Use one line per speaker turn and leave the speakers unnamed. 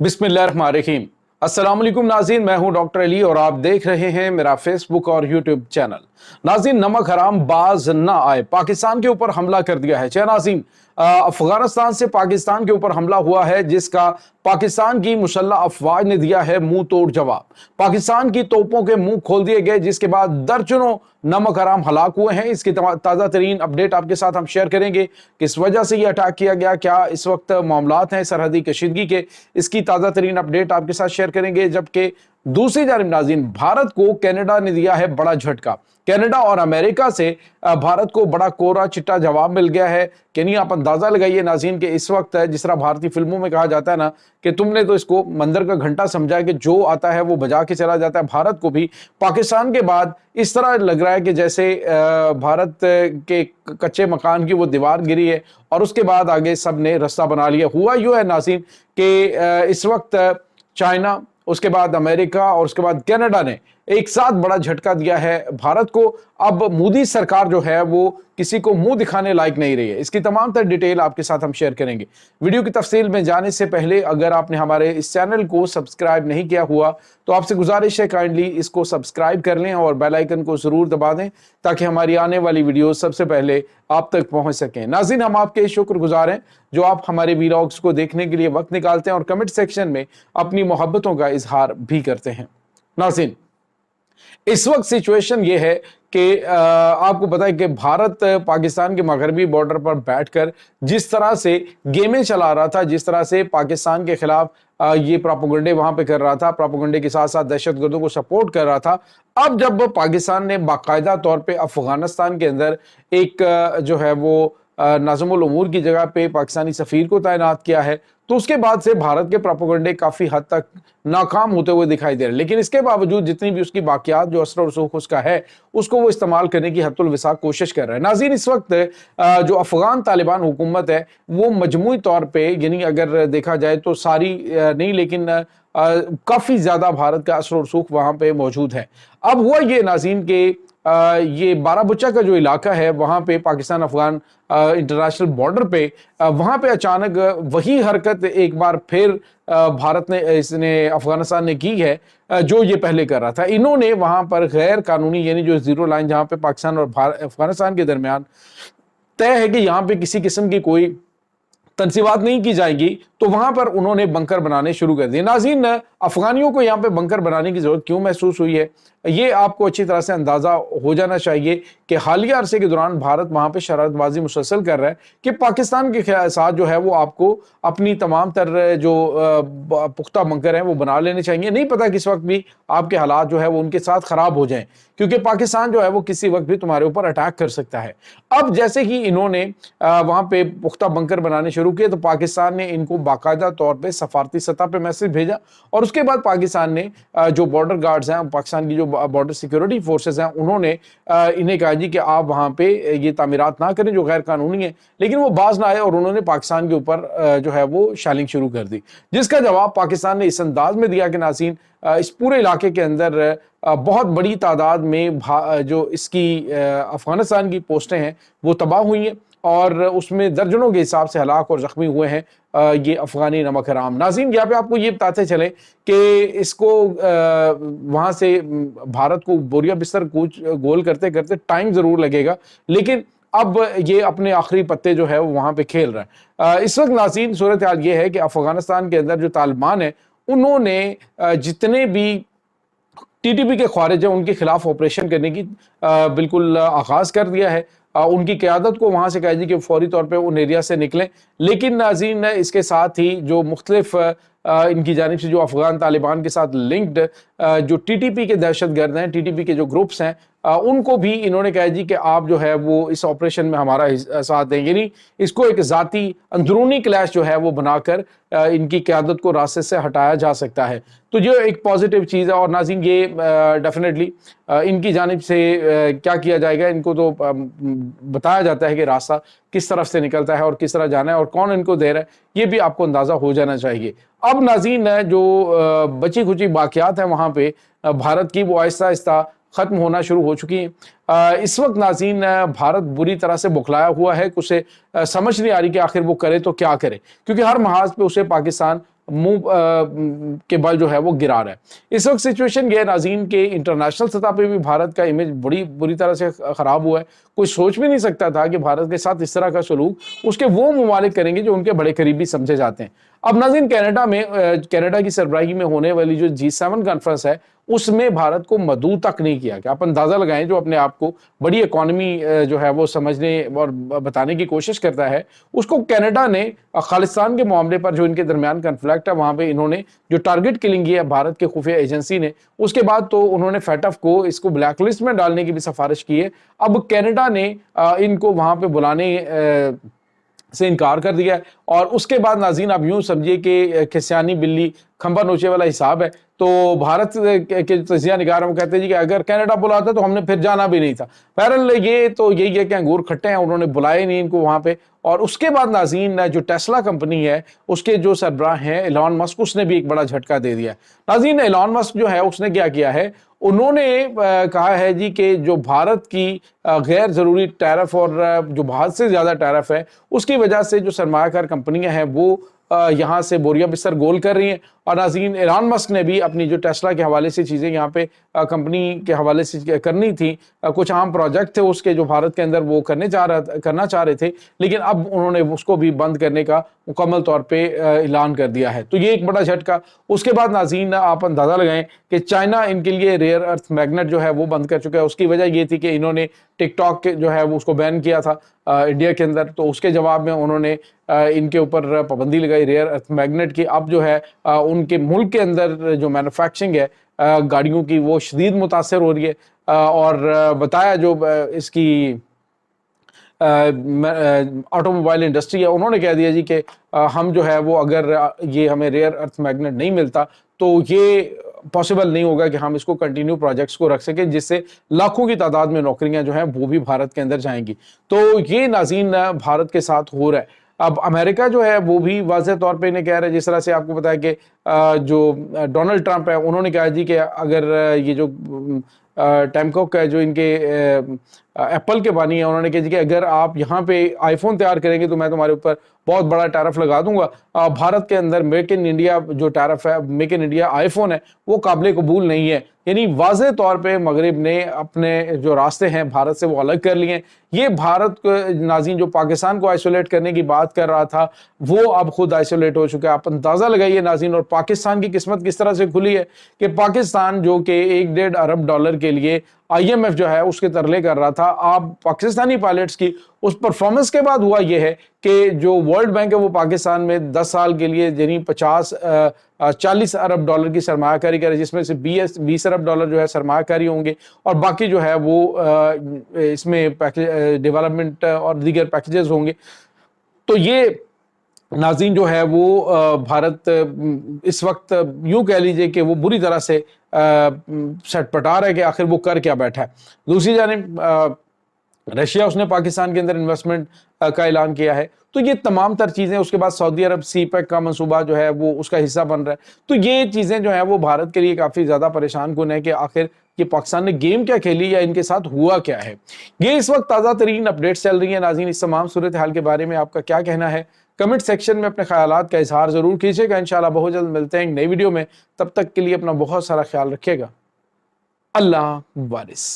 बिस्मिल्लाहिर्रहमानिर्रहीम। अस्सलाम वालेकुम नाज़रीन, मैं हूं डॉक्टर अली और आप देख रहे हैं मेरा फेसबुक और यूट्यूब चैनल। नाज़रीन, नमक हराम बाज ना आए, पाकिस्तान के ऊपर हमला कर दिया है। नाज़रीन, अफगानिस्तान से पाकिस्तान के ऊपर हमला हुआ है, जिसका पाकिस्तान की मुसल्लह अफवाज ने दिया है मुंह तोड़ जवाब। पाकिस्तान की तोपों के मुंह खोल दिए गए, जिसके बाद दर्जनों नमक हराम हलाक हुए हैं। इसकी ताज़ा तरीन अपडेट आपके साथ हम शेयर करेंगे। किस वजह से यह अटैक किया गया, क्या इस वक्त मामलात हैं सरहदी कशीदगी के, इसकी ताज़ा तरीन अपडेट आपके साथ शेयर करेंगे। जबकि दूसरी जानिब नाज़रीन, भारत को कनाडा ने दिया है बड़ा झटका। कनाडा और अमेरिका से भारत को बड़ा कोरा चिट्टा जवाब मिल गया है कि नहीं। आप अंदाजा लगाइए नाज़रीन कि इस वक्त जिस तरह भारतीय फिल्मों में कहा जाता है ना कि तुमने तो इसको मंदिर का घंटा समझा कि जो आता है वो बजा के चला जाता है, भारत को भी पाकिस्तान के बाद इस तरह लग रहा है कि जैसे भारत के कच्चे मकान की वो दीवार गिरी है और उसके बाद आगे सब ने रास्ता बना लिया। हुआ यूं है नाज़रीन कि इस वक्त चाइना, उसके बाद अमेरिका और उसके बाद कनाडा ने एक साथ बड़ा झटका दिया है भारत को। अब मोदी सरकार जो है वो किसी को मुंह दिखाने लायक नहीं रही है। इसकी तमाम तर डिटेल आपके साथ हम शेयर करेंगे। वीडियो की तफसील में जाने से पहले अगर आपने हमारे इस चैनल को सब्सक्राइब नहीं किया हुआ तो आपसे गुजारिश है काइंडली इसको सब्सक्राइब कर लें और बेल आइकन को जरूर दबा दें ताकि हमारी आने वाली वीडियो सबसे पहले आप तक पहुंच सकें। नाज़रीन, हम आपके शुक्रगुजार हैं जो आप हमारे वीलॉग्स को देखने के लिए वक्त निकालते हैं और कमेंट सेक्शन में अपनी मोहब्बतों का इजहार भी करते हैं। नाज़रीन, इस वक्त सिचुएशन ये है कि आपको पता है कि भारत पाकिस्तान के मगरबी बॉर्डर पर बैठकर जिस तरह से गेमें चला रहा था, जिस तरह से पाकिस्तान के खिलाफ ये प्रोपेगेंडे वहां पे कर रहा था, प्रोपेगेंडे के साथ साथ दहशतगर्दों को सपोर्ट कर रहा था। अब जब पाकिस्तान ने बाकायदा तौर पे अफगानिस्तान के अंदर एक जो है वो नाज़िमुल उमूर की जगह पे पाकिस्तानी सफीर को तैनात किया है, तो उसके बाद से भारत के प्रोपेगेंडे काफी हद तक नाकाम होते हुए दिखाई दे रहे हैं। लेकिन इसके बावजूद जितनी भी उसकी बाकियात जो असर और रसूख उसका है, उसको वो इस्तेमाल करने की हद्दुल विसा कोशिश कर रहा है। नाज़रीन, इस वक्त जो अफगान तालिबान हुकूमत है वो मजमूई तौर पे, यानी अगर देखा जाए तो सारी नहीं लेकिन काफी ज्यादा भारत का असर और रसूख वहां पे मौजूद है। अब हुआ ये नाज़रीन के ये बाराबुच्चा का जो इलाका है वहां पे पाकिस्तान अफगान इंटरनेशनल बॉर्डर पे वहां पे अचानक वही हरकत एक बार फिर भारत ने अफगानिस्तान ने की है जो ये पहले कर रहा था। इन्होंने वहां पर गैर कानूनी, यानी जो जीरो लाइन जहां पे पाकिस्तान और अफगानिस्तान के दरमियान तय है कि यहाँ पे किसी किस्म की कोई तनसीबात नहीं की जाएगी, तो वहां पर उन्होंने बंकर बनाने शुरू कर दिए। नाज़रीन, अफगानियों को यहाँ पे बंकर बनाने की जरूरत क्यों महसूस हुई है, ये आपको अच्छी तरह से अंदाजा हो जाना चाहिए कि हालिया अरसे के दौरान भारत वहां पे शरारतबाजी मुसलसल कर रहा है कि पाकिस्तान के साथ जो है वो आपको अपनी तमाम तर जो पुख्ता बंकर हैं वो बना लेने चाहिए। नहीं पता किस वक्त भी आपके हालात जो है वो उनके साथ खराब हो जाएं, क्योंकि पाकिस्तान जो है वो किसी वक्त भी तुम्हारे ऊपर अटैक कर सकता है। अब जैसे ही इन्होंने वहां पे पुख्ता बंकर बनाने शुरू किए तो पाकिस्तान ने इनको बाकायदा तौर पर सफारती सतह पर मैसेज भेजा और उसके बाद पाकिस्तान ने जो बॉर्डर गार्ड्स हैं, पाकिस्तान की जो बॉर्डर सिक्योरिटी फोर्सेस हैं, उन्होंने इन्हें कहा जी कि आप वहां पे ये तामीरात ना करें जो गैर कानूनी है। लेकिन वो बाज ना आए और उन्होंने पाकिस्तान के ऊपर जो है वो शैलिंग शुरू कर दी, जिसका जवाब पाकिस्तान ने इस अंदाज में दिया कि नाज़रीन, इस पूरे इलाके के अंदर बहुत बड़ी तादाद में जो इसकी अफगानिस्तान की पोस्टें हैं वो तबाह हुई हैं और उसमें दर्जनों के हिसाब से हलाक और जख्मी हुए हैं ये अफगानी नमक हराम। नाज़रीन, यहाँ पे आपको ये बताते चले कि इसको वहां से भारत को बोरिया बिस्तर कूच गोल करते करते टाइम जरूर लगेगा, लेकिन अब ये अपने आखिरी पत्ते जो है वो वहां पे खेल रहा है। इस वक्त नाज़रीन सूरत हाल ये है कि अफगानिस्तान के अंदर जो तालिबान है उन्होंने जितने भी टीटीपी के ख्वारिज हैं उनके खिलाफ ऑपरेशन करने की बिल्कुल आगाज कर दिया है। उनकी क़यादत को वहां से कहा जी कि फौरी तौर पे उन एरिया से निकलें। लेकिन नाज़रीन, इसके साथ ही जो मुख्तलिफ इनकी जानिब से जो अफगान तालिबान के साथ लिंक्ड जो टीटीपी के दहशतगर्द हैं, टीटीपी के जो ग्रुप्स हैं, उनको भी इन्होंने कहा जी कि आप जो है वो इस ऑपरेशन में हमारा साथ दें, यानी इसको एक जाती अंदरूनी क्लैश जो है वो बनाकर इनकी क़यादत को रास्ते से हटाया जा सकता है। तो जो एक पॉजिटिव चीज़ है। और नाज़रीन, ये डेफिनेटली इनकी जानिब से क्या किया जाएगा, इनको तो बताया जाता है कि रास्ता किस तरफ से निकलता है और किस तरह जाना है और कौन इनको दे रहा है, ये भी आपको अंदाज़ा हो जाना चाहिए। अब नाज़रीन, जो बची खुची बाकियात हैं वहाँ पे भारत की, वो आहिस्ता आहिस्ता खत्म होना शुरू हो चुकी हैं। इस वक्त नाज़रीन, भारत बुरी तरह से बुखलाया हुआ है, उसे समझ नहीं आ रही कि आखिर वो करे तो क्या करे, क्योंकि हर महाज पे उसे पाकिस्तान منہ کے بل جو ہے وہ گرا رہا ہے۔ اس وقت سچویشن یہ ناظرین کہ انٹرنیشنل سطح پہ بھی بھارت کا امیج بڑی بری طرح سے خراب ہوا ہے۔ کوئی سوچ بھی نہیں سکتا تھا کہ بھارت کے ساتھ اس طرح کا سلوک اس کے وہ ممالک کریں گے جو ان کے بڑے قریبی سمجھے جاتے ہیں۔ اب ناظرین کینیڈا کی سربراہی میں ہونے والی جو G7 کانفرنس ہے اس میں بھارت کو مدعو تک نہیں کیا کہ آپ اندازہ لگائیں، جو اپنے آپ کو بڑی اکانومی جو ہے وہ سمجھنے اور بتانے کی کوشش کرتا ہے، اس کو کینیڈا نے خالصتان کے معاملے پر جو ان کے درمیان کنفلکٹ ہے وہاں پہ انہوں نے جو ٹارگٹ کلنگ کی ہے بھارت کے خفیہ ایجنسی نے، اس کے بعد تو انہوں نے فیٹف کو اس کو بلیک لسٹ میں ڈالنے کی بھی سفارش کی ہے۔ اب کینیڈا نے ان کو وہاں پہ بلانے سے انکار کر دیا ہے، اور اس کے بعد ناظرین آپ یوں سمجھیے کہ کھسیانی بلی کھمبا نوچے والا حساب ہے۔ تو بھارت کے تجزیہ نگار ہم کہتے ہیں جی کہ اگر کینیڈا بلاتا تو ہم نے پھر جانا بھی نہیں تھا۔ بہرحال یہ تو یہی ہے کہ انگور کھٹے ہیں، انہوں نے بلائے نہیں ان کو وہاں پہ۔ اور اس کے بعد ناظرین جو ٹیسلا کمپنی ہے اس کے جو سربراہ ہیں ایلان مسک، اس نے بھی ایک بڑا جھٹکا دے دیا ہے۔ ناظرین ایلان مسک جو ہے اس نے کیا ہے، انہوں نے کہا ہے جی کہ جو بھارت کی غیر ضروری ٹیرف اور جو بہت سے زیادہ ٹیرف ہے اس کی وجہ سے جو سرمایہ کار کمپنیاں ہیں وہ یہاں سے بوریا بستر گول کر رہی ہیں۔ اور ناظرین ایلان مسک نے بھی اپنی جو ٹیسلا کے حوالے سے چیزیں یہاں پہ کمپنی کے حوالے سے کرنی تھی، کچھ عام پروجیکٹ تھے اس کے جو بھارت کے اندر وہ کرنا چاہ رہے تھے، لیکن اب انہوں نے اس کو بھی بند کرنے کا مکمل طور پہ اعلان کر دیا ہے۔ تو یہ ایک بڑا جھٹکا۔ اس کے بعد ناظرین آپ اندازہ لگائیں کہ چائنا ان کے لیے ریئر ارتھ میگنیٹ جو ہے وہ بند کر چکا ہے۔ اس کی وجہ یہ تھی کہ انہوں نے ٹک ٹاک جو ہے وہ اس کو بین کیا تھا انڈیا کے اندر، تو اس کے جواب میں انہوں نے ان کے اوپر پابندی لگائی ریئر ارتھ میگنیٹ کی۔ اب جو ہے ان کے ملک کے اندر جو مینوفیکچرنگ ہے گاڑیوں کی وہ شدید متاثر ہو رہی ہے، اور بتایا جو اس کی آٹو موبائل انڈسٹری ہے انہوں نے کہہ دیا جی کہ ہم جو ہے وہ اگر یہ ہمیں ریئر ارتھ میگنیٹ نہیں ملتا تو یہ پاسبل نہیں ہوگا کہ ہم اس کو کنٹینیو پروجیکٹس کو رکھ سکیں، جس سے لاکھوں کی تعداد میں نوکریاں جو ہیں وہ بھی بھارت کے اندر جائیں گی۔ تو یہ ناظرین بھارت کے ساتھ ہو رہا ہے۔ اب امریکہ جو ہے وہ بھی واضح طور پہ انہیں کہہ رہا ہے، جس طرح سے آپ کو پتا ہے کہ جو ڈونلڈ ٹرمپ ہے انہوں نے کہا جی کہ اگر یہ جو ٹیم کوک ہے جو ان کے ایپل کے بانی ہے، انہوں نے کہا جی کہ اگر آپ یہاں پہ آئی فون تیار کریں گے تو میں تمہارے اوپر بہت بڑا ٹیرف لگا دوں گا۔ بھارت کے اندر میک ان انڈیا جو ٹیرف ہے، make in India I phone ہے، وہ قابل قبول نہیں ہے۔ یعنی واضح طور پہ مغرب نے اپنے جو راستے ہیں بھارت سے وہ الگ کر لیے ہیں۔ یہ بھارت کو ناظرین جو پاکستان کو آئسولیٹ کرنے کی بات کر رہا تھا وہ اب خود آئسولیٹ ہو چکا ہے۔ آپ اندازہ لگائیے ناظرین، اور پاکستان کی قسمت کس طرح سے کھلی ہے کہ پاکستان جو کہ $1.5 ارب کے لیے IMF جو ہے اس کے ترلے کر رہا تھا، آپ پاکستانی پائلٹس کی اس پرفارمنس کے بعد ہوا یہ ہے کہ جو ورلڈ بینک ہے وہ پاکستان میں 10 سال کے لیے یعنی 40 ارب ڈالر کی سرمایہ کاری کرے، جس میں سے 20 ارب ڈالر جو ہے سرمایہ کاری ہوں گے، اور باقی جو ہے وہ اس میں ڈیولپمنٹ اور دیگر پیکیجز ہوں گے۔ تو یہ ناظرین جو ہے وہ بھارت اس وقت یوں کہہ لیجئے کہ وہ بری طرح سے سٹ پٹا رہا ہے کہ آخر وہ کر کیا بیٹھا ہے۔ دوسری جانب رشیا اس نے پاکستان کے اندر انویسٹمنٹ کا اعلان کیا ہے۔ تو یہ تمام تر چیزیں، اس کے بعد سعودی عرب سی پیک کا منصوبہ جو ہے وہ اس کا حصہ بن رہا ہے۔ تو یہ چیزیں جو ہیں وہ بھارت کے لیے کافی زیادہ پریشان کن ہے کہ آخر یہ پاکستان نے گیم کیا کھیلی یا ان کے ساتھ ہوا کیا ہے۔ یہ اس وقت تازہ ترین اپڈیٹس چل رہی ہیں ناظرین۔ اس تمام صورتحال کے بارے میں آپ کا کیا کہنا ہے؟ کمنٹ سیکشن میں اپنے خیالات کا اظہار ضرور کیجیے گا۔ انشاءاللہ بہت جلد ملتے ہیں ایک نئی ویڈیو میں، تب تک کے لیے اپنا بہت سارا خیال رکھیے گا۔ اللہ وارث۔